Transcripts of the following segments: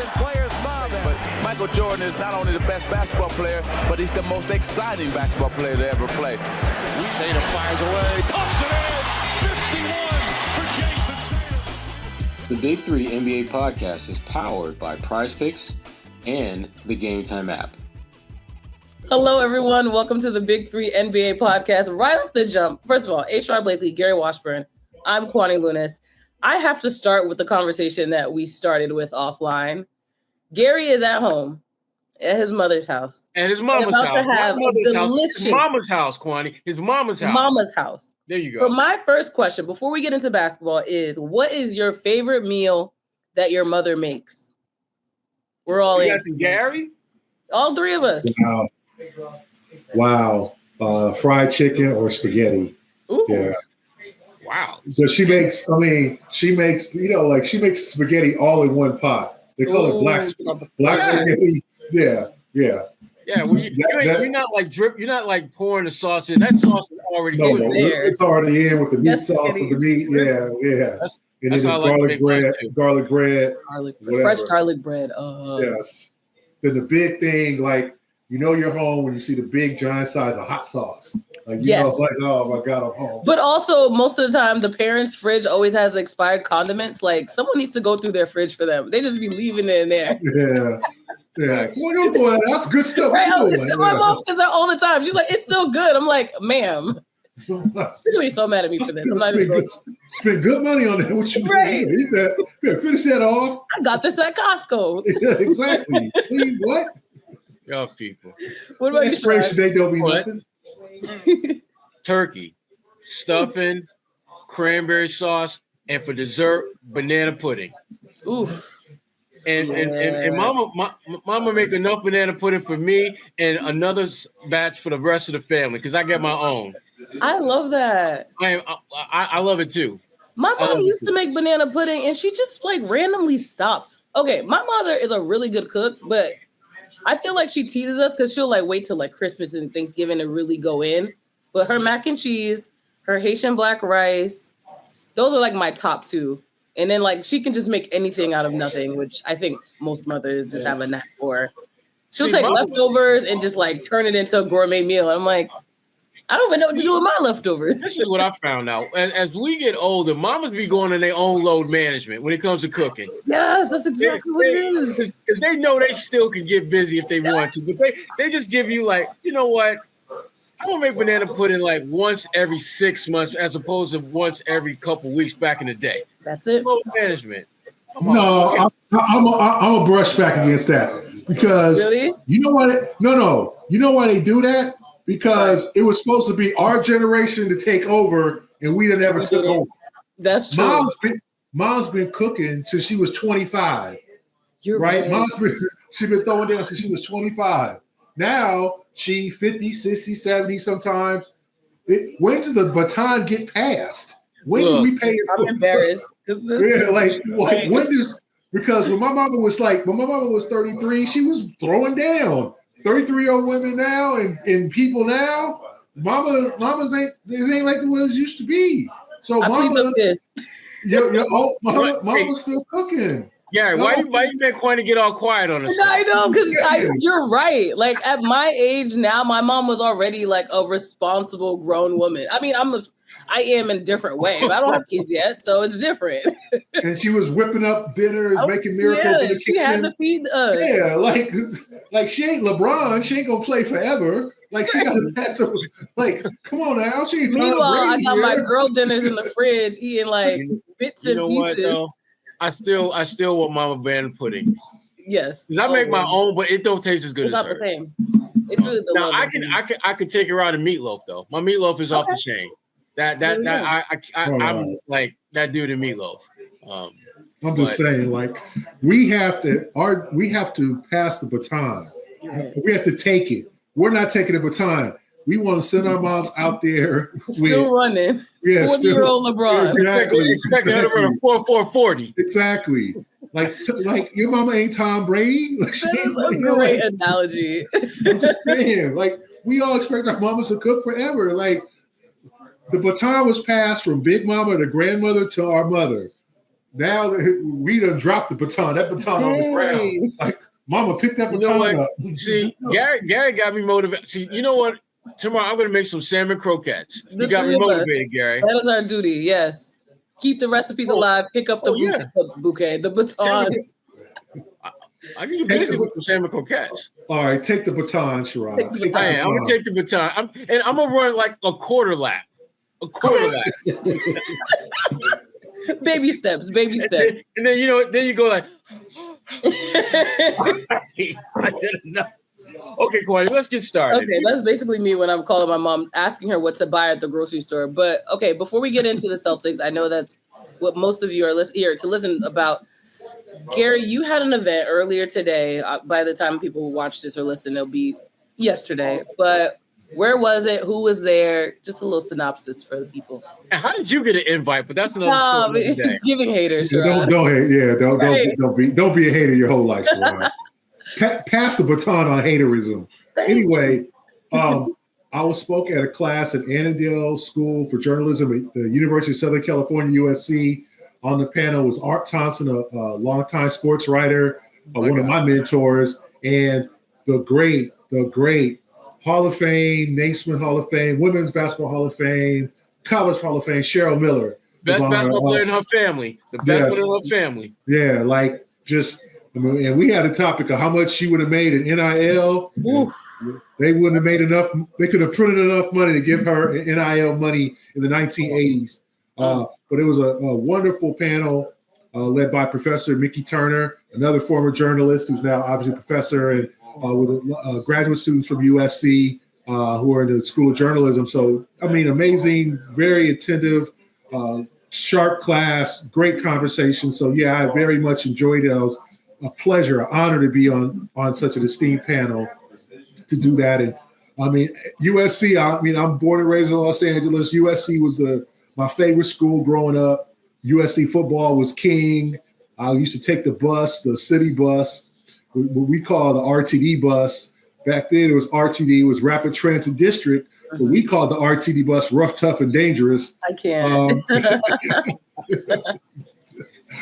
and players smiling. But Michael Jordan is not only the best basketball player, but he's the most exciting basketball player to ever play. Tatum fires away, pumps it in, 51 for Jason Tatum. The Big Three NBA podcast is powered by Prize Picks and the Game Time app. Hello, everyone. Welcome to the Big Three NBA podcast. Right off the jump, first of all, Sherrod Blakely, Gary Washburn. I'm Kwani Lunis. I have to start with the conversation that we started with offline. Gary is at home at his mother's house. And his mama's house. To have His mama's house, Kwani. His mama's house. Mama's house. There you go. So my first question, before we get into basketball, is what is your favorite meal that your mother makes? We're all in. Gary? All three of us. Wow. Fried chicken or spaghetti. Ooh. Yeah. Wow. So she makes spaghetti all in one pot. They call it black spaghetti. Yeah. Yeah, well, you're not like drip. You're not like pouring the sauce in. That sauce is already there. It's already in with the meat sauce and the meat. Yeah. And then garlic bread, fresh garlic bread. Yes. Then the big thing, like you're home when you see the big giant size of hot sauce. Like oh my God, I'm home. But also, most of the time, the parents' fridge always has expired condiments. Like someone needs to go through their fridge for them. They just be leaving it in there. Yeah. Well, don't do that. That's good stuff. Right? My mom says that all the time. She's like, "It's still good." I'm like, "Ma'am." She's gonna be so mad at me for this. Spend good money on that. What you right? Finish that off. I got this at Costco. Yeah, exactly. What? Y'all people. What about expiration date? Don't be nothing. Turkey, stuffing, cranberry sauce, and for dessert, banana pudding. Oof. And mama make enough banana pudding for me and another batch for the rest of the family because I get my own. I love that. I love it too. My mom used to make banana pudding and she just like randomly stopped. Okay, my mother is a really good cook, but I feel like she teases us because she'll like wait till like Christmas and Thanksgiving to really go in. But her mac and cheese, her Haitian black rice, those are like my top two. And then like she can just make anything out of nothing, which I think most mothers just have a knack for. She'll take leftovers and just like turn it into a gourmet meal. I'm like, I don't even know what to do with my leftovers. This is what I found out. As we get older, mamas be going in their own load management when it comes to cooking. Yes, that's exactly what it is. Because they know they still can get busy if they want to, but they just give you like, you know what? I'm gonna make banana pudding like once every 6 months as opposed to once every couple weeks back in the day. That's it. Load management. No, I'm a brush back against that because really? You know what? No. You know why they do that? Because it was supposed to be our generation to take over, and we never took over. That's true. Mom's been cooking since she was 25. You're right. She's been throwing down since she was 25. Now she 50, 60, 70 sometimes. When does the baton get passed? When do we pay it for? I'm embarrassed. Because when my mama was 33, she was throwing down. 33-year-old women now and people now, mamas ain't like the ones used to be. So mama's still cooking. Yeah, why you been Kwani to get all quiet on us? I know, because you're right. Like at my age now, my mom was already like a responsible grown woman. I mean, I am in a different way. But I don't have kids yet, so it's different. And she was whipping up dinners, making miracles in the kitchen. She had to feed us. Yeah, like she ain't LeBron. She ain't gonna play forever. Like she got to pass up. Like, come on now. She ain't Meanwhile, I got my girl dinners in the fridge, eating like bits and pieces. What, I still want mama banana pudding. Yes, because I make my own, but it don't taste as good it's as not hers. the same. It's really the now I can take her out of meatloaf though. My meatloaf is off the chain. I'm like that dude in meatloaf. I'm just saying, like we have to pass the baton. We have to take it. We're not taking the baton. We want to send our moms out there still running. Yeah, 40-year-old LeBron. Exactly. Expecting her to run a 4.40. Exactly. Like your mama ain't Tom Brady. Like, that's a great analogy. I'm just saying, like we all expect our mamas to cook forever. Like the baton was passed from Big Mama to grandmother to our mother. now we done dropped the baton. That baton on the ground. Like, Mama, pick that baton up. See, Gary got me motivated. See, you know what? Tomorrow I'm going to make some salmon croquettes. You got me motivated, Gary. That is our duty, yes. Keep the recipes alive. Pick up the bouquet, the baton. I can get busy with some salmon croquettes. All right, take the baton, Sherrod. I'm going to take the baton. I'm going to run like a quarter lap. Baby steps. And then then you go like, I didn't know. Okay, Kwani, let's get started. Okay, that's basically me when I'm calling my mom, asking her what to buy at the grocery store. But okay, before we get into the Celtics, I know that's what most of you are here to listen about. Gary, you had an event earlier today. By the time people watch this or listen, it'll be yesterday. But where was it? Who was there? Just a little synopsis for the people. How did you get an invite? But that's another story. He's giving haters. Don't hate. Yeah, don't be a hater your whole life. Pass the baton on haterism. Anyway, I spoke at a class at Annandale School for Journalism at the University of Southern California, USC. On the panel was Art Thompson, a longtime sports writer, one of my mentors, and the great Hall of Fame, Naismith Hall of Fame, Women's Basketball Hall of Fame, College Hall of Fame, Cheryl Miller. Best basketball player in her family. The best one in her family. Yeah, and we had a topic of how much she would have made in NIL. They wouldn't have made enough. They could have printed enough money to give her NIL money in the 1980s. But it was a wonderful panel led by Professor Mickey Turner, another former journalist who's now obviously a professor, and with graduate students from USC who are in the School of Journalism. So, I mean, amazing, very attentive, sharp class, great conversation. So, yeah, I very much enjoyed it. It was a pleasure, an honor to be on such an esteemed panel to do that. And, I mean, USC, I'm born and raised in Los Angeles. USC was my favorite school growing up. USC football was king. I used to take the bus, the city bus, what we call the RTD bus. Back then it was RTD, it was Rapid Transit District, but we called the RTD bus Rough, Tough, and Dangerous. I can't.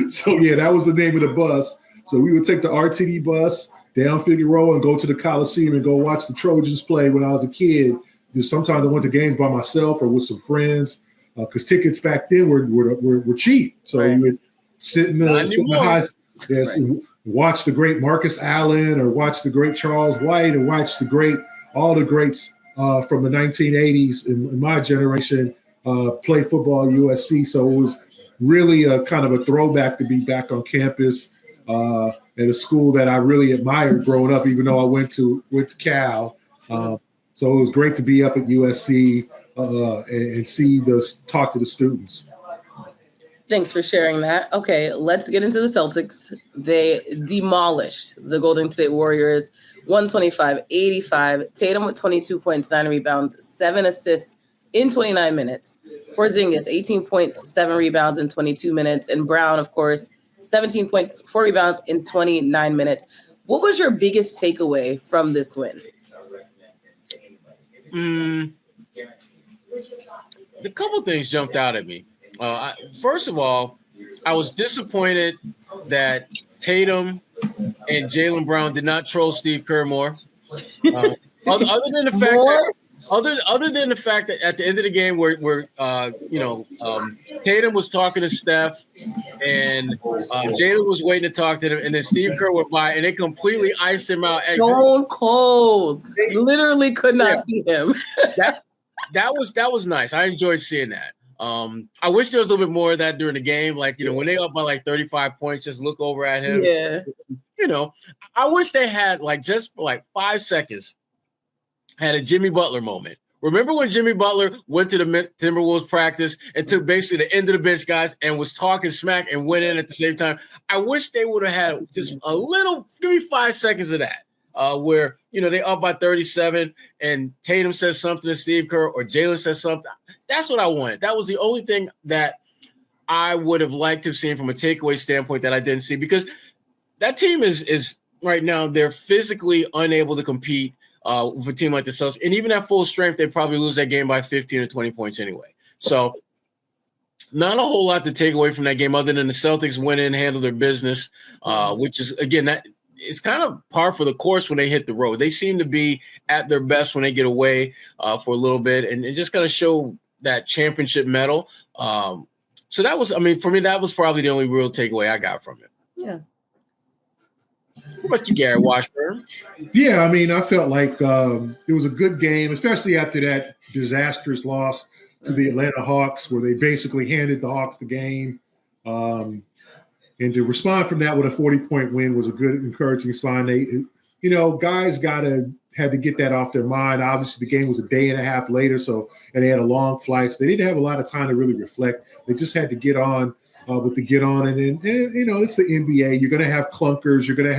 So, yeah, that was the name of the bus. So we would take the RTD bus down Figueroa and go to the Coliseum and go watch the Trojans play when I was a kid. Just sometimes I went to games by myself or with some friends. Because tickets back then were cheap, so you would sit in the high, watch the great Marcus Allen, or watch the great Charles White, or watch all the greats from the 1980s in my generation play football at USC. So it was really a kind of a throwback to be back on campus at a school that I really admired growing up, even though I went to Cal. So it was great to be up at USC. And talk to the students. Thanks for sharing that. Okay, let's get into the Celtics. They demolished the Golden State Warriors 125-85. Tatum with 22 points, 9 rebounds, 7 assists in 29 minutes. Porzingis, 18 points, 7 rebounds in 22 minutes. And Brown, of course, 17 points, 4 rebounds in 29 minutes. What was your biggest takeaway from this win? A couple things jumped out at me. First of all, I was disappointed that Tatum and Jaylen Brown did not troll Steve Kerr more. Other than the fact that at the end of the game, where Tatum was talking to Steph and Jaylen was waiting to talk to him, and then Steve Kerr went by and they completely iced him out. Stone cold. Literally could not see him. That was nice. I enjoyed seeing that. I wish there was a little bit more of that during the game. Like, when they up by like 35 points, just look over at him. Yeah. I wish they had just for 5 seconds had a Jimmy Butler moment. Remember when Jimmy Butler went to the Timberwolves practice and took basically the end of the bench guys and was talking smack and went in at the same time? I wish they would have had just a little, give me 5 seconds of that. Where, they up by 37 and Tatum says something to Steve Kerr or Jaylen says something. That's what I wanted. That was the only thing that I would have liked to have seen from a takeaway standpoint that I didn't see, because that team is right now, they're physically unable to compete with a team like the Celtics. And even at full strength, they probably lose that game by 15 or 20 points anyway. So Not a whole lot to take away from that game other than the Celtics went in, handled their business, which is, again, that it's kind of par for the course when they hit the road. They seem to be at their best when they get away for a little bit and just kind of show that championship medal. So that was, I mean, for me, that was probably the only real takeaway I got from it. Yeah. What about you, Gary Washburn? Yeah, I mean, I felt like it was a good game, especially after that disastrous loss to the Atlanta Hawks, where they basically handed the Hawks the game. And to respond from that with a 40-point win was a good, encouraging sign. They, guys had to get that off their mind. Obviously, the game was a day and a half later, and they had a long flight, so they didn't have a lot of time to really reflect. They just had to get on with the get on, and it's the NBA. You're going to have clunkers. You're going to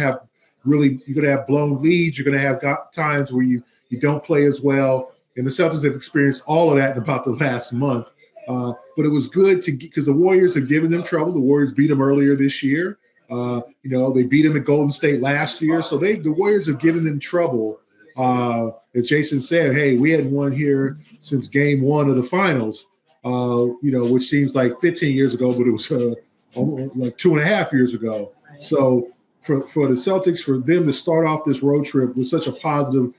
have blown leads. You're going to have times where you don't play as well. And the Celtics have experienced all of that in about the last month. But it was good because the Warriors have given them trouble. The Warriors beat them earlier this year. They beat them at Golden State last year. So the Warriors have given them trouble. As Jason said, hey, we hadn't won here since game one of the finals, which seems like 15 years ago, but it was like 2.5 years ago. So for the Celtics, for them to start off this road trip with such a positive,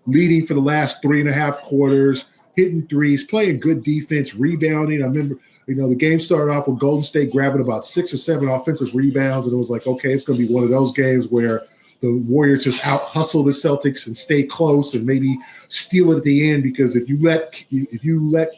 leading for the last 3.5 quarters, hitting threes, playing good defense, rebounding. I remember, the game started off with Golden State grabbing about 6 or 7 offensive rebounds, and it was like, okay, it's going to be one of those games where the Warriors just out-hustle the Celtics and stay close and maybe steal it at the end, because if you let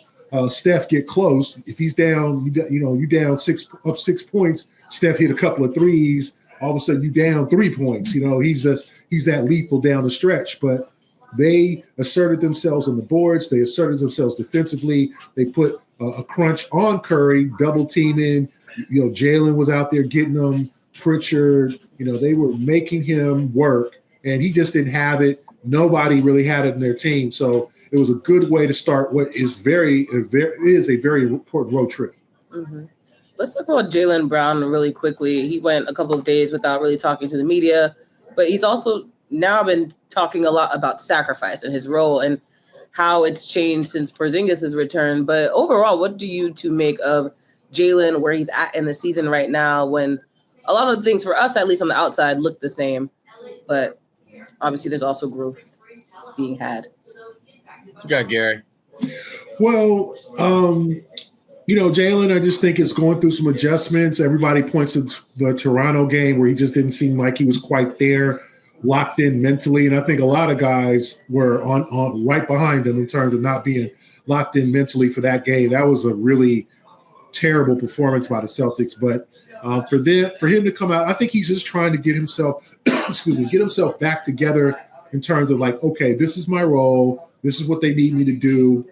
Steph get close, if he's down, you down 6 points, Steph hit a couple of threes, all of a sudden you down 3 points. He's that lethal down the stretch, but they asserted themselves on the boards. They asserted themselves defensively. They put a crunch on Curry, double teaming. Jaylen was out there getting them. Pritchard, they were making him work, and he just didn't have it. Nobody really had it in their team. So it was a good way to start what is a very important road trip. Mm-hmm. Let's talk about Jaylen Brown really quickly. He went a couple of days without really talking to the media, but he's also now been talking a lot about sacrifice and his role and how it's changed since Porzingis' return. But overall, what do you two make of Jaylen, where he's at in the season right now, when a lot of the things for us, at least on the outside, look the same, but obviously there's also growth being had? You got Gary. Well, Jaylen, I just think is going through some adjustments. Everybody points to the Toronto game where he just didn't seem like he was quite there, locked in mentally. And I think a lot of guys were on right behind him in terms of not being locked in mentally for that game. That was a really terrible performance by the Celtics. But for him to come out, I think he's just trying to get himself, get himself back together in terms of like, okay, this is my role. This is what they need me to do.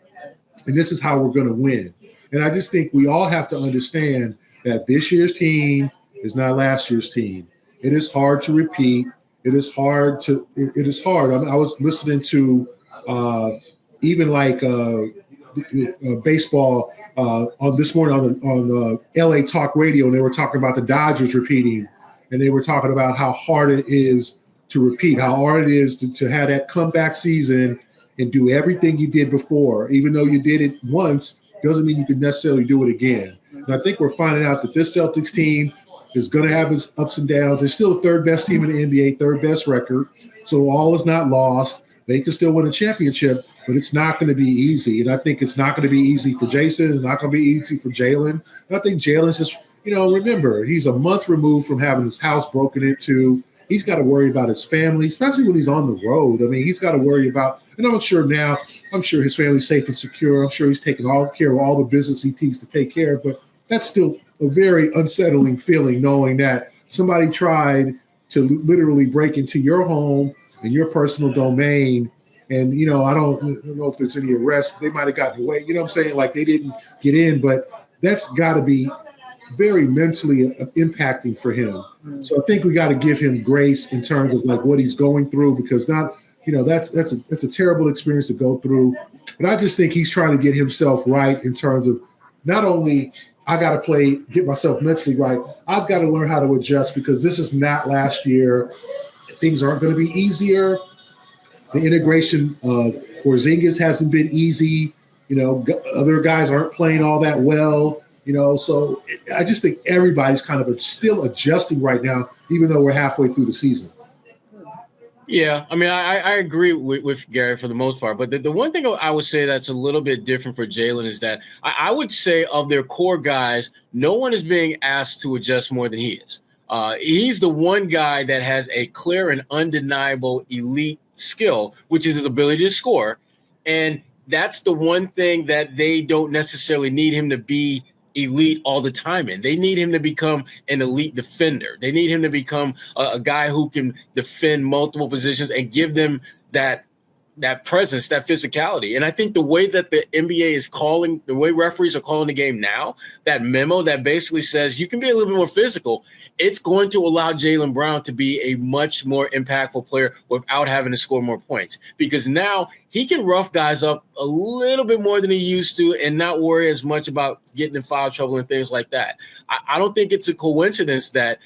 And this is how we're going to win. And I just think we all have to understand that this year's team is not last year's team. It is hard to repeat. It is hard. I was listening to even like baseball on this morning on LA Talk Radio, and they were talking about the Dodgers repeating, and they were talking about how hard it is to repeat, how hard it is to have that comeback season and do everything you did before. Even though you did it once, doesn't mean you can necessarily do it again. And I think we're finding out that this Celtics team is going to have its ups and downs. They're still the third best team in the NBA, third best record. So all is not lost. They can still win a championship, but it's not going to be easy. And I think it's not going to be easy for Jason. It's not going to be easy for Jaylen. And I think Jaylen's just, remember, he's a month removed from having his house broken into. He's got to worry about his family, especially when he's on the road. I mean, he's got to worry about, and I'm sure his family's safe and secure. I'm sure he's taking all care of all the business he needs to take care of, but that's still a very unsettling feeling, knowing that somebody tried to literally break into your home and your personal domain. And, I don't know if there's any arrests. They might have gotten away. You know what I'm saying? Like they didn't get in, but that's got to be very mentally impacting for him. So I think we got to give him grace in terms of like what he's going through, because that's a terrible experience to go through. But I just think he's trying to get himself right in terms of not only I got to get myself mentally right, I've got to learn how to adjust, because this is not last year. Things aren't going to be easier. The integration of Porzingis hasn't been easy. Other guys aren't playing all that well. So I just think everybody's kind of still adjusting right now, even though we're halfway through the season. Yeah, I mean, I agree with Gary for the most part. But the one thing I would say that's a little bit different for Jaylen is that I would say of their core guys, no one is being asked to adjust more than he is. He's the one guy that has a clear and undeniable elite skill, which is his ability to score. And that's the one thing that they don't necessarily need him to be elite all the time in. They need him to become an elite defender. They need him to become a guy who can defend multiple positions and give them that presence, that physicality. And I think the way that the NBA is calling, the way referees are calling the game now, that memo that basically says you can be a little bit more physical, it's going to allow Jaylen Brown to be a much more impactful player without having to score more points, because now he can rough guys up a little bit more than he used to and not worry as much about getting in foul trouble and things like that. I don't think it's a coincidence that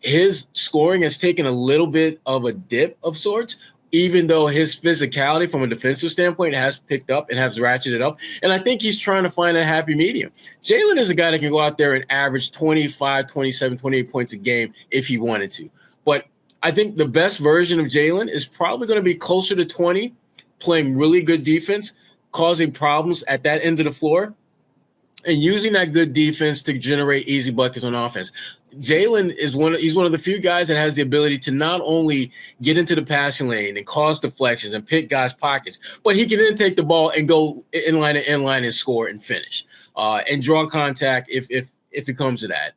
his scoring has taken a little bit of a dip of sorts, even though his physicality from a defensive standpoint has picked up and has ratcheted up. And I think he's trying to find a happy medium. Jaylen is a guy that can go out there and average 25, 27, 28 points a game if he wanted to. But I think the best version of Jaylen is probably going to be closer to 20, playing really good defense, causing problems at that end of the floor, and using that good defense to generate easy buckets on offense. Jaylen is he's one of the few guys that has the ability to not only get into the passing lane and cause deflections and pick guys' pockets, but he can then take the ball and go inline to inline and score and finish and draw contact if it comes to that.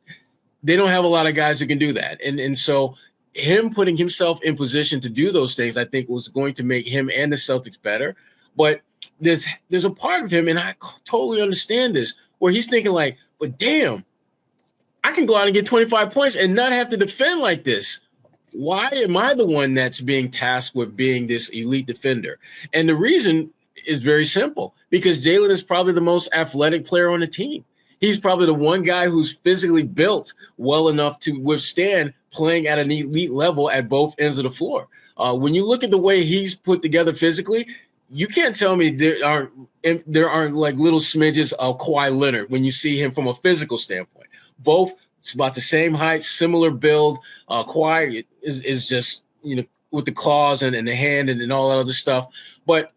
They don't have a lot of guys who can do that. And so him putting himself in position to do those things, I think, was going to make him and the Celtics better. But there's a part of him, and I totally understand this, where he's thinking like, but damn, I can go out and get 25 points and not have to defend like this. Why am I the one that's being tasked with being this elite defender? And the reason is very simple, because Jaylen is probably the most athletic player on the team. He's probably the one guy who's physically built well enough to withstand playing at an elite level at both ends of the floor. When you look at the way he's put together physically, you can't tell me there aren't like little smidges of Kawhi Leonard when you see him from a physical standpoint. Both about the same height, similar build. Kawhi is just, with the claws and the hand and all that other stuff. But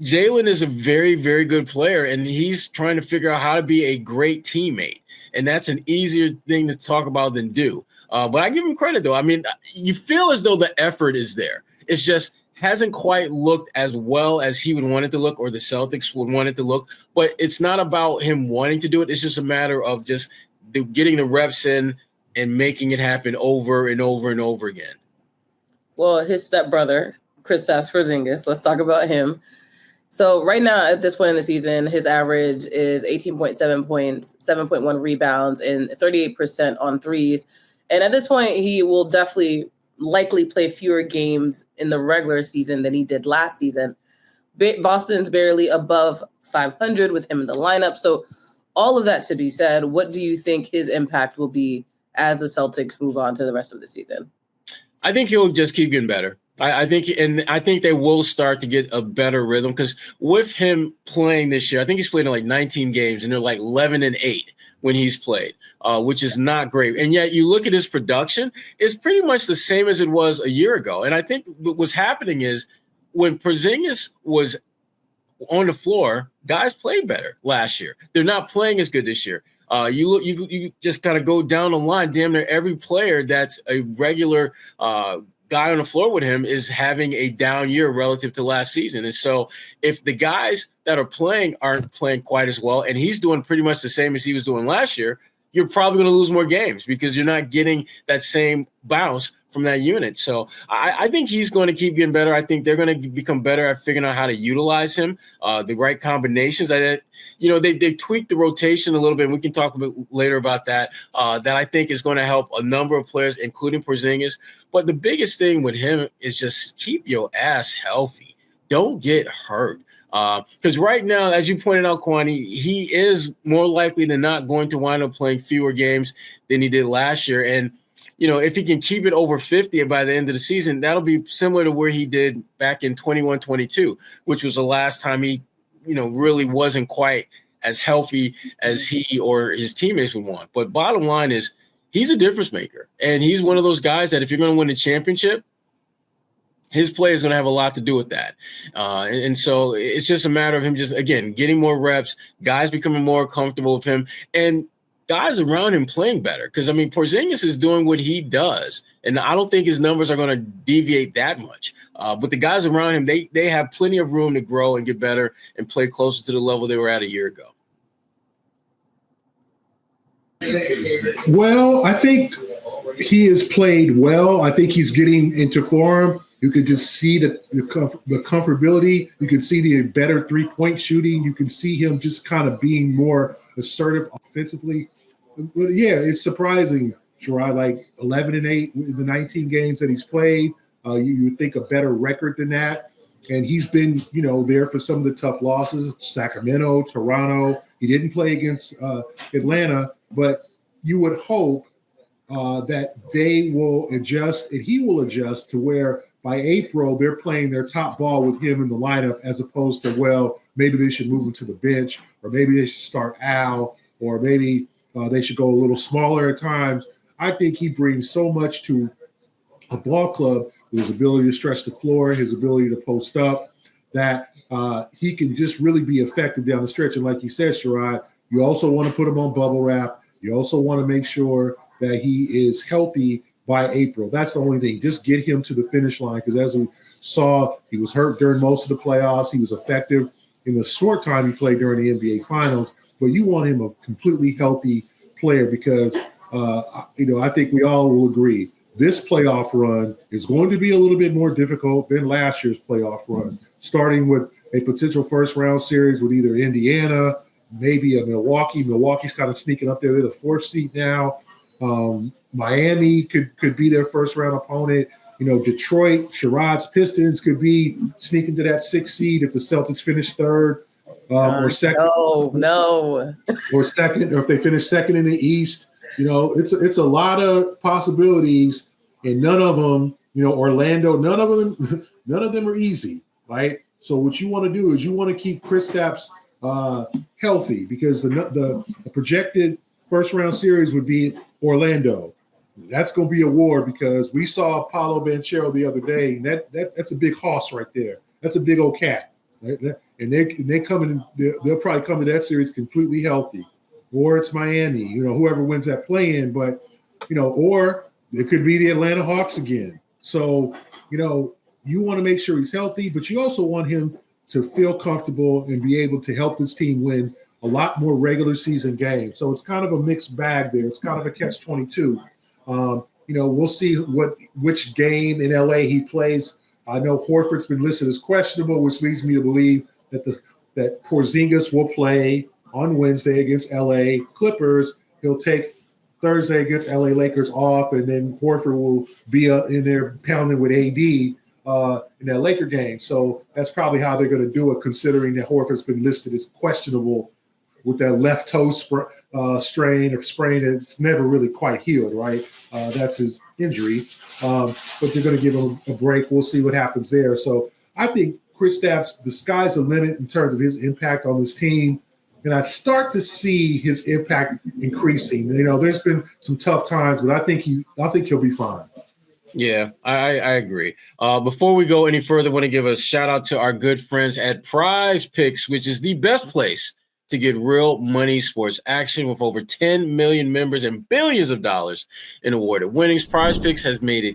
Jaylen is a very, very good player, and he's trying to figure out how to be a great teammate. And that's an easier thing to talk about than do. But I give him credit, though. I mean, you feel as though the effort is there. It's just hasn't quite looked as well as he would want it to look, or the Celtics would want it to look. But it's not about him wanting to do it. It's just a matter of just getting the reps in and making it happen over and over and over again. Well, his stepbrother, Kristaps Porzingis, let's talk about him. So right now, at this point in the season, his average is 18.7 points, 7.1 rebounds, and 38% on threes. And at this point, he will definitely likely play fewer games in the regular season than he did last season. Boston's barely above 500 with him in the lineup. So all of that to be said, what do you think his impact will be as the Celtics move on to the rest of the season? I think he'll just keep getting better. I think they will start to get a better rhythm, because with him playing this year, I think he's played in like 19 games, and they're like 11-8 when he's played, which is not great. And yet you look at his production, it's pretty much the same as it was a year ago. And I think what's happening is when Porzingis was on the floor, guys played better last year. They're not playing as good this year. You just kind of go down the line. Damn near every player that's a regular guy on the floor with him is having a down year relative to last season. And so if the guys that are playing aren't playing quite as well, and he's doing pretty much the same as he was doing last year, you're probably going to lose more games because you're not getting that same bounce from that unit. So I think he's going to keep getting better. I think they're going to become better at figuring out how to utilize him, the right combinations. They've tweaked the rotation a little bit, and we can talk a bit later about that, that I think is going to help a number of players, including Porzingis. But the biggest thing with him is just keep your ass healthy. Don't get hurt. Because right now, as you pointed out, Kwani, he is more likely than not going to wind up playing fewer games than he did last year. And if he can keep it over 50 by the end of the season, that'll be similar to where he did back in 21-22, which was the last time he, really wasn't quite as healthy as he or his teammates would want. But bottom line is he's a difference maker. And he's one of those guys that if you're going to win a championship, his play is going to have a lot to do with that. And so it's just a matter of him just, again, getting more reps, guys becoming more comfortable with him, and guys around him playing better. Because, I mean, Porzingis is doing what he does, and I don't think his numbers are going to deviate that much. But the guys around him, they have plenty of room to grow and get better and play closer to the level they were at a year ago. Well, I think he has played well. I think he's getting into form. You could just see the comfortability. You can see the better three-point shooting. You can see him just kind of being more assertive offensively. But yeah, it's surprising, Sherrod, like 11-8 in the 19 games that he's played. You would think a better record than that. And he's been, there for some of the tough losses, Sacramento, Toronto. He didn't play against Atlanta, but you would hope that they will adjust and he will adjust to where by April they're playing their top ball with him in the lineup, as opposed to, well, maybe they should move him to the bench, or maybe they should start Al, or maybe they should go a little smaller at times. I think he brings so much to a ball club with his ability to stretch the floor, his ability to post up, that he can just really be effective down the stretch. And like you said, Sherrod, you also want to put him on bubble wrap. You also want to make sure that he is healthy by April. That's the only thing. Just get him to the finish line, because as we saw, he was hurt during most of the playoffs. He was effective in the short time he played during the NBA Finals. But you want him a completely healthy player, because, I think we all will agree this playoff run is going to be a little bit more difficult than last year's playoff run, starting with a potential first-round series with either Indiana, maybe a Milwaukee. Milwaukee's kind of sneaking up there. They're the fourth seed now. Miami could be their first-round opponent. Detroit, Sherrod's Pistons could be sneaking to that sixth seed if the Celtics finish third or second. No. Or second, or if they finish second in the East. It's a lot of possibilities, and none of them, Orlando, none of them are easy, right? So what you want to do is you want to keep Kristaps healthy, because the projected first-round series would be Orlando. That's going to be a war, because we saw Paolo Banchero the other day, and that's a big hoss right there. That's a big old cat, right? And they're coming. They'll probably come to that series completely healthy, or it's Miami. Whoever wins that play-in, but or it could be the Atlanta Hawks again. So you want to make sure he's healthy, but you also want him to feel comfortable and be able to help this team win a lot more regular season games. So it's kind of a mixed bag there. It's kind of a catch-22. We'll see which game in LA he plays. I know Horford's been listed as questionable, which leads me to believe that Porzingis will play on Wednesday against LA Clippers. He'll take Thursday against LA Lakers off, and then Horford will be in there pounding with AD in that Laker game. So that's probably how they're going to do it, considering that Horford's been listed as questionable with that left toe strain or sprain that's never really quite healed, right? That's his injury. But they're going to give him a break. We'll see what happens there. So I think Kristaps, the sky's the limit in terms of his impact on this team. And I start to see his impact increasing. There's been some tough times, but I think he'll be fine. Yeah, I agree. Before we go any further, I want to give a shout out to our good friends at Prize Picks, which is the best place to get real money sports action with over 10 million members and billions of dollars in awarded winnings. Prize Picks has made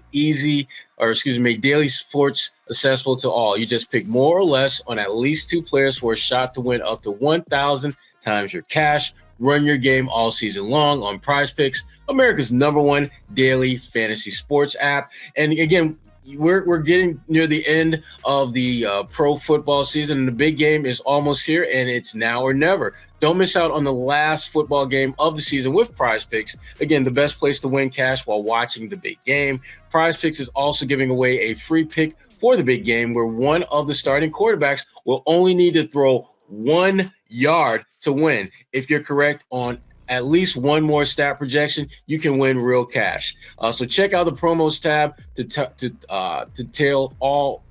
daily sports accessible to all. You just pick more or less on at least two players for a shot to win up to 1,000 times your cash. Run your game all season long on Prize Picks, America's #1 daily fantasy sports app. And again, we're getting near the end of the pro football season, and the big game is almost here, and it's now or never. Don't miss out on the last football game of the season with Prize Picks. Again, the best place to win cash while watching the big game. Prize Picks is also giving away a free pick for the big game, where one of the starting quarterbacks will only need to throw 1 yard to win. If you're correct on at least one more stat projection, you can win real cash. So check out the promos tab to tell all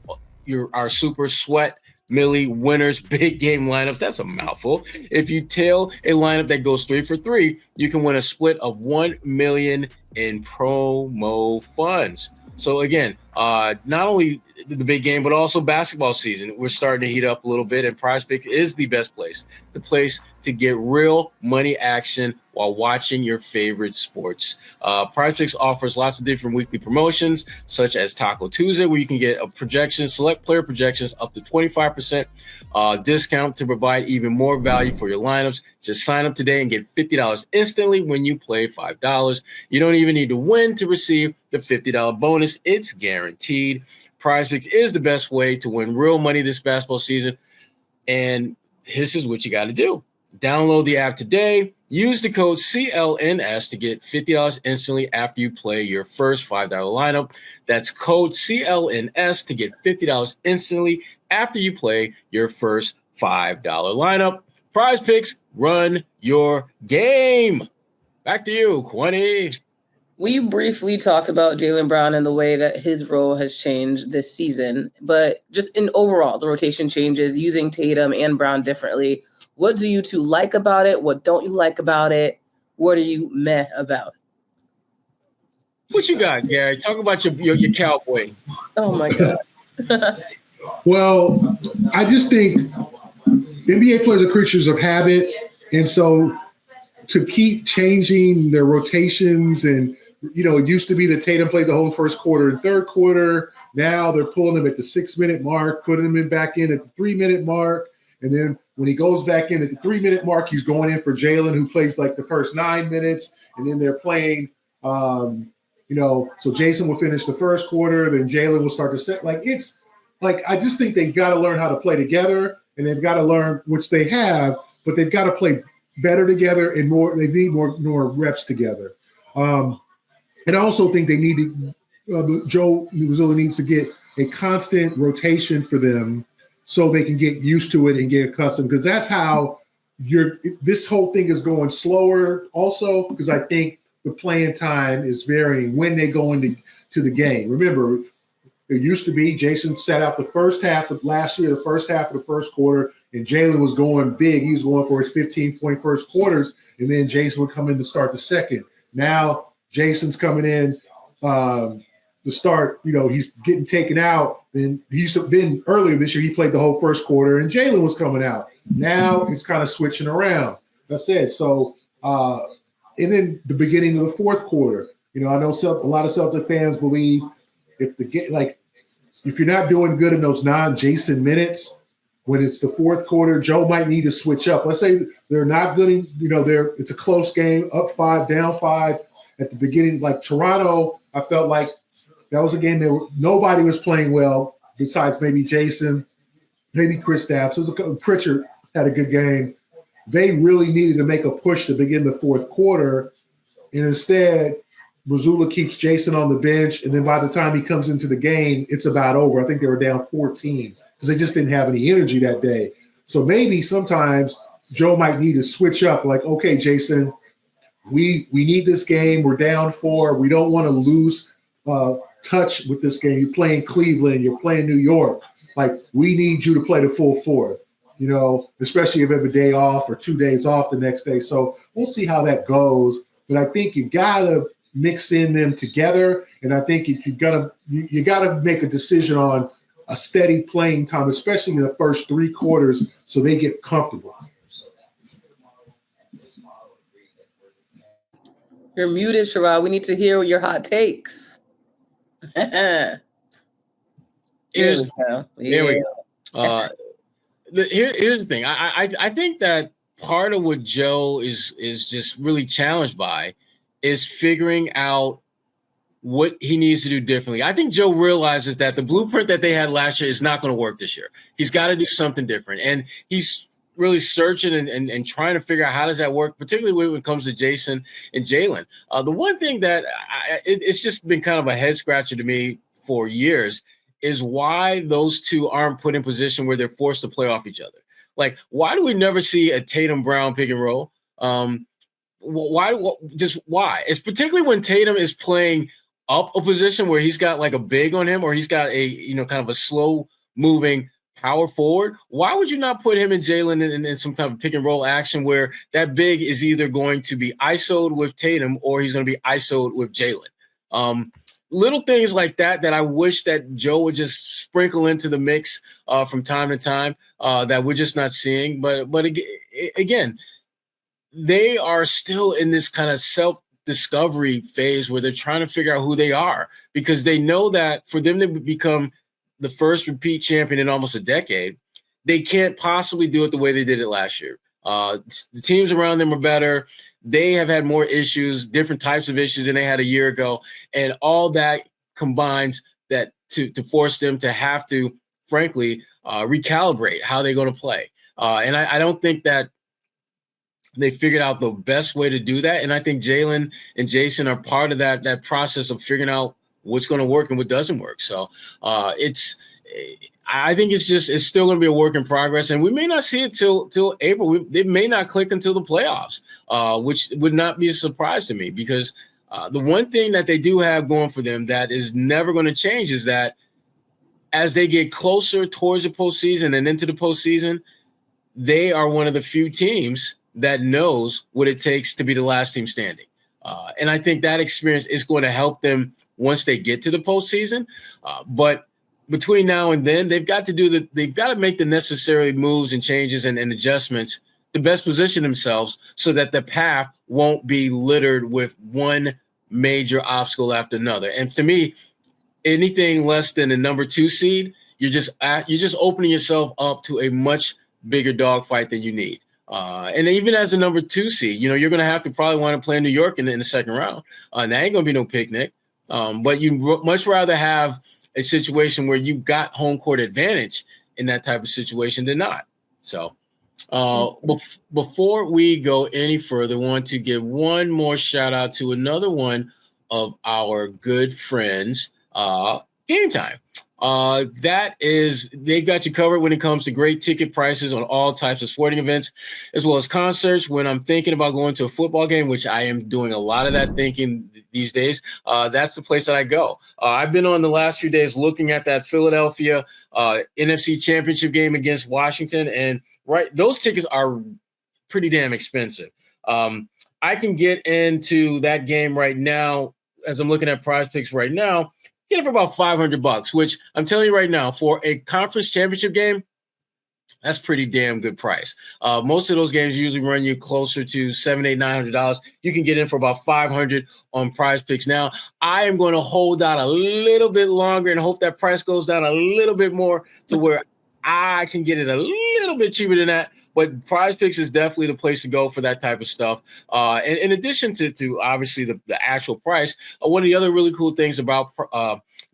our super sweat Millie winners big game lineups. That's a mouthful. If you tail a lineup that goes 3 for 3, you can win a split of $1 million in promo funds. So again, not only the big game, but also basketball season. We're starting to heat up a little bit, and PrizePicks is the best place, the place to get real money action while watching your favorite sports. PrizePicks offers lots of different weekly promotions, such as Taco Tuesday, where you can get a projection, select player projections up to 25% discount to provide even more value for your lineups. Just sign up today and get $50 instantly when you play $5. You don't even need to win to receive the $50 bonus. It's guaranteed. PrizePicks is the best way to win real money this basketball season. And this is what you got to do. Download the app today. Use the code CLNS to get $50 instantly after you play your first $5 lineup. That's code CLNS to get $50 instantly after you play your first $5 lineup. PrizePicks, run your game. Back to you, Kwani. We briefly talked about Jaylen Brown and the way that his role has changed this season, but just in overall, the rotation changes, using Tatum and Brown differently. What do you two like about it? What don't you like about it? What are you meh about? What you got, Gary? Talk about your cowboy. Oh, my God. Well, I just think NBA players are creatures of habit. And so to keep changing their rotations and, it used to be that Tatum played the whole first quarter and third quarter. Now they're pulling him at the 6-minute mark, putting him back in at the 3-minute mark. And then when he goes back in at the 3-minute mark, he's going in for Jaylen, who plays like the first 9 minutes. And then they're playing, so Jason will finish the first quarter, then Jaylen will start the set. I just think they've got to learn how to play together, and they've got to learn, which they have, but they've got to play better together and more. They need more reps together. And I also think they need to, Joe Mazzulla needs to get a constant rotation for them so they can get used to it and get accustomed, because that's how this whole thing is going slower also, because I think the playing time is varying when they go into the game. Remember, it used to be Jason sat out the first half of last year, the first half of the first quarter, and Jaylen was going big. He was going for his 15-point first quarters, and then Jason would come in to start the second. Now Jason's coming in to start, he's getting taken out. Then earlier this year, he played the whole first quarter and Jaylen was coming out. Now it's kind of switching around. That's it. So, and then the beginning of the fourth quarter, I know a lot of Celtic fans believe if you're not doing good in those non-Jason minutes, when it's the fourth quarter, Joe might need to switch up. Let's say they're not good, it's a close game, up 5, down 5. At the beginning, like Toronto, I felt like that was a game that nobody was playing well besides maybe Jason, maybe Chris Stapps. Pritchard had a good game. They really needed to make a push to begin the fourth quarter, and instead, Mazzulla keeps Jason on the bench, and then by the time he comes into the game, it's about over. I think they were down 14 because they just didn't have any energy that day. So maybe sometimes Joe might need to switch up, like, okay, Jason, we need this game. We're down 4. We don't want to lose touch with this game. You're playing Cleveland. You're playing New York. We need you to play the full fourth, especially if you have a day off or 2 days off the next day. So we'll see how that goes. But I think you got to mix in them together. And I think you got to make a decision on a steady playing time, especially in the first 3 quarters, so they get comfortable. You're muted, Sherrod. We need to hear your hot takes. Here we go. Here's the thing. I think that part of what Joe is just really challenged by is figuring out what he needs to do differently. I think Joe realizes that the blueprint that they had last year is not going to work this year. He's got to do something different. And he's really searching and trying to figure out how does that work, particularly when it comes to Jason and Jaylen. The one thing that it's just been kind of a head scratcher to me for years is why those two aren't put in position where they're forced to play off each other. Why do we never see a Tatum Brown pick and roll? Why? It's particularly when Tatum is playing up a position where he's got a big on him, or he's got a kind of a slow moving power forward, why would you not put him and Jaylen in some type of pick and roll action where that big is either going to be ISO'd with Tatum or he's going to be ISO'd with Jaylen? Little things like that I wish that Joe would just sprinkle into the mix from time to time that we're just not seeing. But again, they are still in this kind of self-discovery phase where they're trying to figure out who they are, because they know that for them to become the first repeat champion in almost a decade, they can't possibly do it the way they did it last year. The teams around them are better. They have had more issues, different types of issues than they had a year ago. And all that combines that to force them to have to, frankly, recalibrate how they're going to play. And I don't think that they figured out the best way to do that. And I think Jaylen and Jason are part of that process of figuring out what's going to work and what doesn't work. So I think it's still going to be a work in progress, and we may not see it till April. They may not click until the playoffs, which would not be a surprise to me, because the one thing that they do have going for them that is never going to change is that as they get closer towards the postseason and into the postseason, they are one of the few teams that knows what it takes to be the last team standing. And I think that experience is going to help them once they get to the postseason. But between now and then, they've got to make the necessary moves and changes and adjustments to best position themselves so that the path won't be littered with one major obstacle after another. And to me, anything less than a number 2 seed, you're just opening yourself up to a much bigger dogfight than you need. And even as a number 2 seed, you're going to have to probably want to play in New York in the second round. And that ain't going to be no picnic. But you'd much rather have a situation where you've got home court advantage in that type of situation than not. So before we go any further, I want to give one more shout out to another one of our good friends, Game Time. They've got you covered when it comes to great ticket prices on all types of sporting events, as well as concerts. When I'm thinking about going to a football game, which I am doing a lot of that thinking these days, that's the place that I go. I've been on the last few days looking at that Philadelphia NFC Championship game against Washington, and those tickets are pretty damn expensive. I can get into that game right now as I'm looking at Prize Picks right now. Get it for about $500, which I'm telling you right now, for a conference championship game, that's pretty damn good price. Most of those games usually run you closer to $700, $800, $900. You can get in for about $500 on Prize Picks. Now, I am going to hold out a little bit longer and hope that price goes down a little bit more to where I can get it a little bit cheaper than that. But Prize Picks is definitely the place to go for that type of stuff. And in addition to obviously the actual price, one of the other really cool things about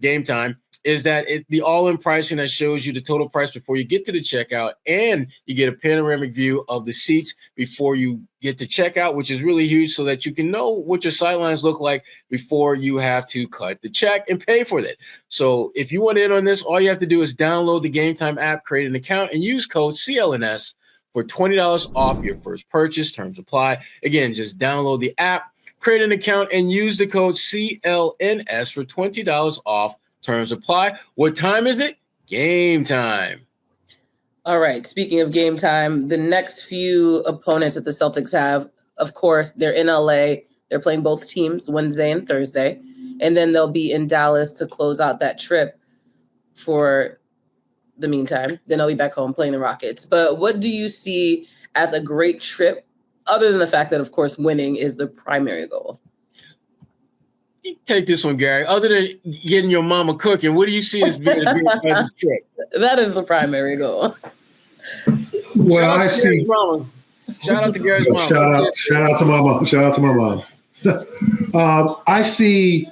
Game Time is that the all-in pricing that shows you the total price before you get to the checkout, and you get a panoramic view of the seats before you get to checkout, which is really huge so that you can know what your sidelines look like before you have to cut the check and pay for it. So if you want in on this, all you have to do is download the Game Time app, create an account, and use code CLNS for $20 off your first purchase. Terms apply. Again, just download the app, create an account, and use the code CLNS for $20 off. Terms apply. What time is it? Game time. All right. Speaking of game time, the next few opponents that the Celtics have, of course, they're in LA. They're playing both teams Wednesday and Thursday. And then they'll be in Dallas to close out that trip for the meantime. Then I'll be back home playing the Rockets. But what do you see as a great trip, other than the fact that, of course, winning is the primary goal? You take this one, Gary. Other than getting your mama cooking, what do you see as being a great trip? That is the primary goal. Well, I see. Shout out to Gary's mama. Shout out to my mom. Shout out to my mom. I see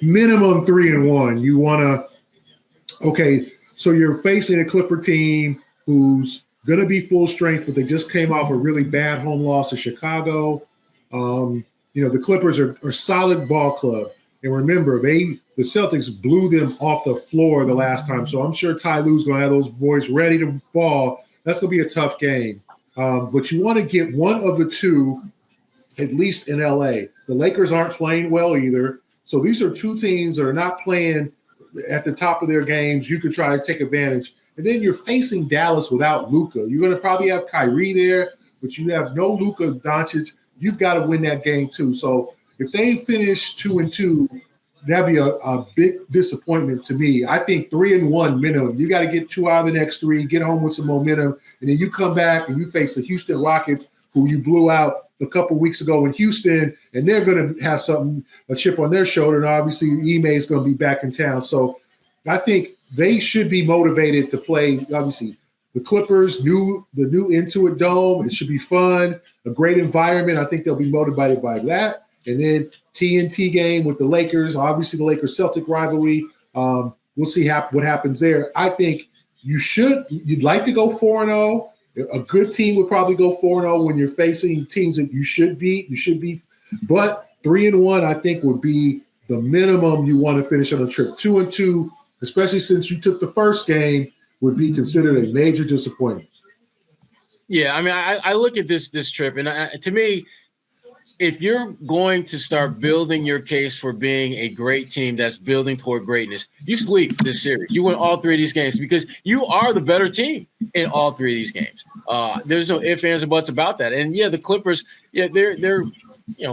minimum 3-1. You want to, okay, so you're facing a Clipper team who's going to be full strength, but they just came off a really bad home loss to Chicago. The Clippers are solid ball club. And remember, the Celtics blew them off the floor the last time. So I'm sure Ty Lue's going to have those boys ready to ball. That's going to be a tough game. But you want to get one of the two, at least in LA. The Lakers aren't playing well either. So these are two teams that are not playing at the top of their games. You could try to take advantage. And then you're facing Dallas without Luka. You're going to probably have Kyrie there, but you have no Luka Doncic. You've got to win that game too. So if they finish 2-2, that'd be a big disappointment to me. I think 3-1 minimum. You got to get 2 out of the next 3, get home with some momentum, and then you come back and you face the Houston Rockets, who you blew out a couple weeks ago in Houston, and they're going to have a chip on their shoulder, and obviously Ime is going to be back in town. So I think they should be motivated to play, obviously, the Clippers, the new Intuit Dome. It should be fun, a great environment. I think they'll be motivated by that. And then TNT game with the Lakers, obviously the Lakers-Celtic rivalry. We'll see what happens there. I think you'd like to go 4-0. A good team would probably go 4-0 when you're facing teams that you should beat. But 3-1, I think, would be the minimum you want to finish on a trip. 2-2, especially since you took the first game, would be considered a major disappointment. Yeah, I mean, I look at this trip, and to me, if you're going to start building your case for being a great team that's building toward greatness, you sweep this series. You win all 3 of these games because you are the better team in all 3 of these games. There's no ifs, ands, or buts about that. And yeah, the Clippers, they're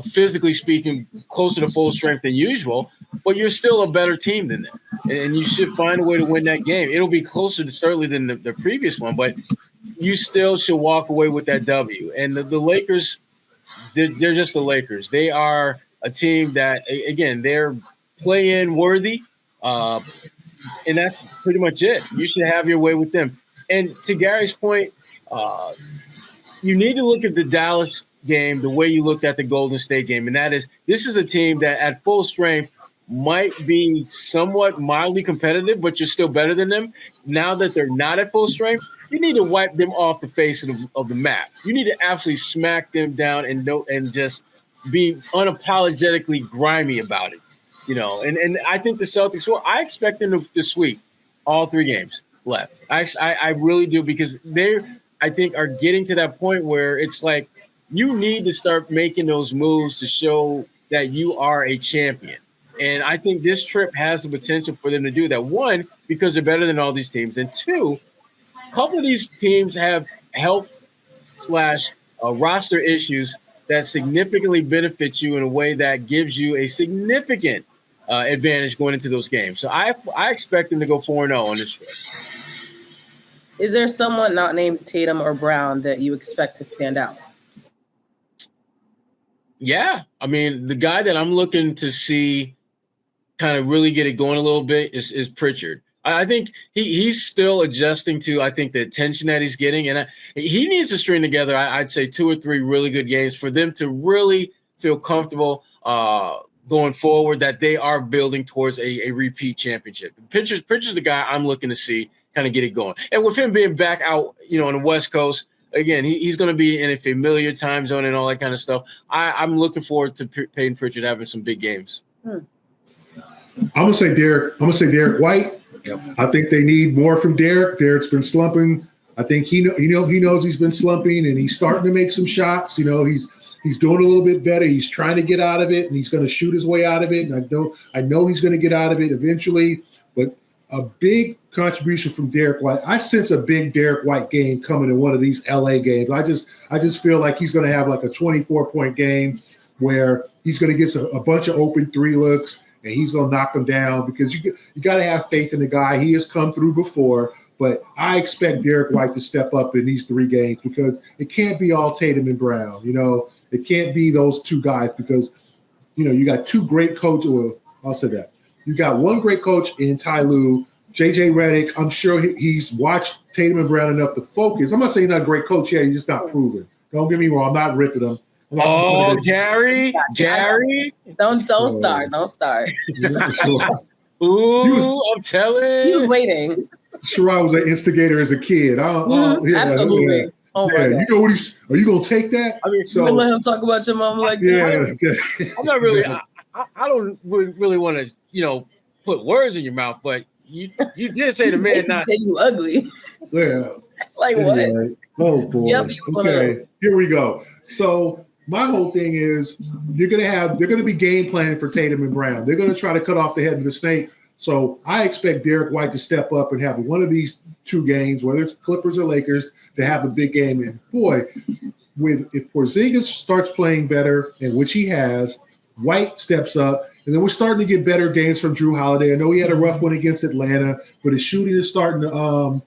physically speaking, closer to full strength than usual, but you're still a better team than them. And you should find a way to win that game. It'll be closer to certainly than the previous one, but you still should walk away with that W. And the Lakers, they're just the Lakers. They are a team that, again, they're play-in worthy, and that's pretty much it. You should have your way with them. And to Gary's point, you need to look at the Dallas game the way you looked at the Golden State game, and that is this is a team that at full strength might be somewhat mildly competitive, but you're still better than them. Now that they're not at full strength, you need to wipe them off the face of the map. You need to absolutely smack them down and just be unapologetically grimy about it, And I think the Celtics, I expect them to sweep all 3 games left. I really do, because I think, are getting to that point where it's like you need to start making those moves to show that you are a champion. And I think this trip has the potential for them to do that. 1, because they're better than all these teams. And 2, a couple of these teams have health / roster issues that significantly benefit you in a way that gives you a significant advantage going into those games. So I expect them to go 4-0 on this trip. Is there someone not named Tatum or Brown that you expect to stand out? Yeah. I mean, the guy that I'm looking to see kind of really get it going a little bit is Pritchard. I think he's still adjusting to, I think, the attention that he's getting. And he needs to string together, I'd say, 2 or 3 really good games for them to really feel comfortable going forward that they are building towards a repeat championship. Pritchard's the guy I'm looking to see kind of get it going. And with him being back out, on the West Coast, again, he's going to be in a familiar time zone and all that kind of stuff. I'm looking forward to Peyton Pritchard having some big games. I'm gonna say Derek White. Yep. I think they need more from Derek. Derek's been slumping. I think he knows he's been slumping, and he's starting to make some shots. He's doing a little bit better. He's trying to get out of it, and he's going to shoot his way out of it. And I know he's going to get out of it eventually. But a big contribution from Derek White. I sense a big Derek White game coming in one of these LA games. I just feel like he's going to have like a 24-point game where he's going to get a bunch of open 3 looks. And he's going to knock them down, because you got to have faith in the guy. He has come through before, but I expect Derek White to step up in these 3 games, because it can't be all Tatum and Brown. It can't be those 2 guys, because, you got 2 great coaches. Well, I'll say that. You got 1 great coach in Ty Lue, JJ Redick. I'm sure he's watched Tatum and Brown enough to focus. I'm not saying he's not a great coach yet. He's just not proven. Don't get me wrong. I'm not ripping him. Oh, Gary. Don't start. Ooh, I'm telling. He was waiting. Sherrod was an instigator as a kid. Absolutely. Yeah. Oh my God. You know what are you gonna take that? I mean, so you let him talk about your mom like that. Yeah. I'm not really. I don't really want to, put words in your mouth, but you did say the man not. Say you ugly. Yeah. Like what? Oh boy. Yep, okay. Here we go. So my whole thing is they're going to be game planning for Tatum and Brown. They're going to try to cut off the head of the snake. So I expect Derek White to step up and have one of these two games, whether it's Clippers or Lakers, to have a big game. And boy, if Porzingis starts playing better, and which he has, White steps up, and then we're starting to get better games from Drew Holiday. I know he had a rough one against Atlanta, but his shooting is starting to,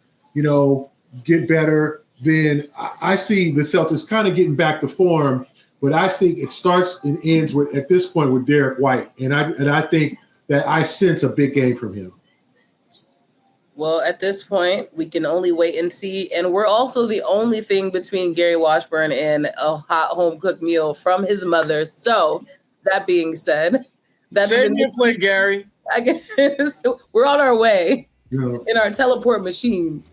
get better. Then I see the Celtics kind of getting back to form, but I think it starts and ends at this point with Derek White, and I think that I sense a big game from him. Well, at this point, we can only wait and see. And we're also the only thing between Gary Washburn and a hot home-cooked meal from his mother. So, that being said, that's send me a plate, Gary. I guess we're on our way Yeah. in our teleport machines.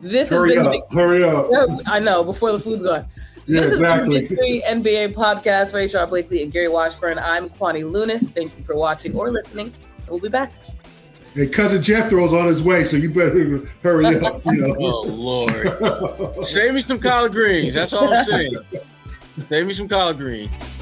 This Hurry has up, been hurry up. I know, before the food's gone. Yeah, This exactly. is the Big 3 NBA podcast for Sherrod Blakely and Gary Washburn. I'm Kwani Lunis. Thank you for watching or listening. And we'll be back. And Cousin Jethro's on his way, so you better hurry up. Oh, Lord. Save me some collard greens. That's all I'm saying. Save me some collard greens.